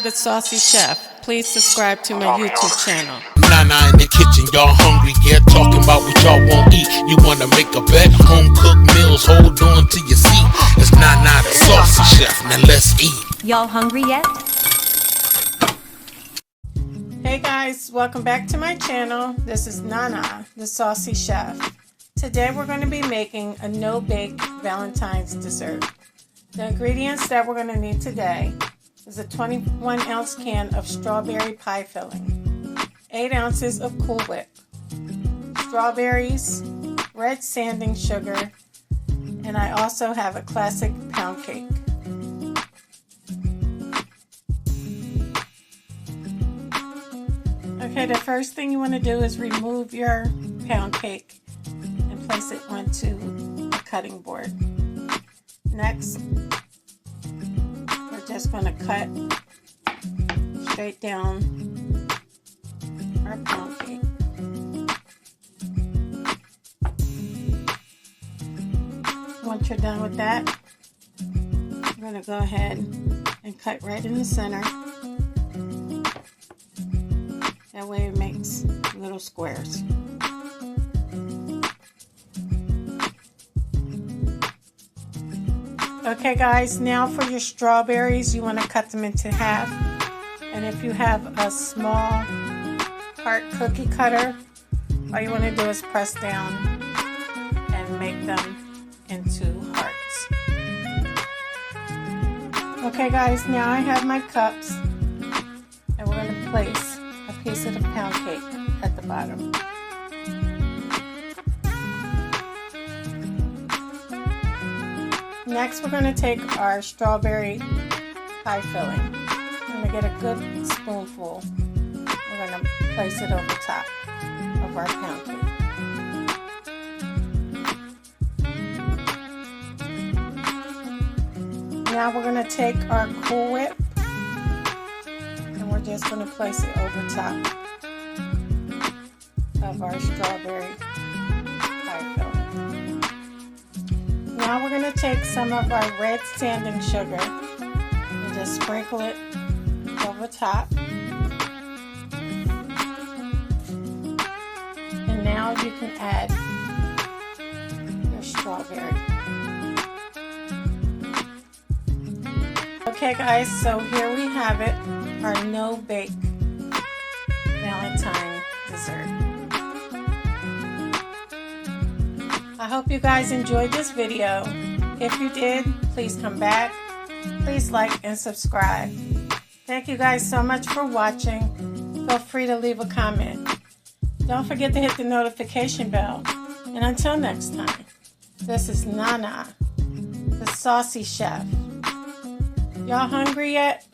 Nana the Saucy Chef. Please subscribe to my YouTube channel. Nana in the kitchen, y'all hungry, yeah, talking about what y'all won't eat. You wanna make a bet, home cooked meals, hold on to your seat. It's Nana the Saucy Chef, now let's eat. Y'all hungry yet? Hey guys, welcome back to my channel. This is Nana the Saucy Chef. Today we're going to be making a no-bake Valentine's dessert. The ingredients that we're going to need today is a 21-ounce can of strawberry pie filling, 8 ounces of Cool Whip, strawberries, red sanding sugar, and I also have a classic pound cake. Okay, the first thing you want to do is remove your pound cake and place it onto a cutting board. Next, we're just going to cut straight down our pound cake. Once you're done with that, we're going to go ahead and cut right in the center. That way it makes little squares. Okay guys, now for your strawberries, you want to cut them into half. And if you have a small heart cookie cutter, all you want to do is press down and make them into hearts. Okay guys, now I have my cups and we're going to place a piece of the pound cake at the bottom. Next, we're going to take our strawberry pie filling. We're going to get a good spoonful. We're going to place it over top of our pound cake. Now we're going to take our Cool Whip and we're just going to place it over top of our strawberry pie filling. Now we're going to take some of our red sanding sugar and just sprinkle it over top. And now you can add your strawberry. Okay guys, so here we have it, our no-bake Valentine dessert. I hope you guys enjoyed this video. If you did, please come back. Please like and subscribe. Thank you guys so much for watching. Feel free to leave a comment. Don't forget to hit the notification bell. And until next time, this is Nana, the Saucy Chef. Y'all hungry yet?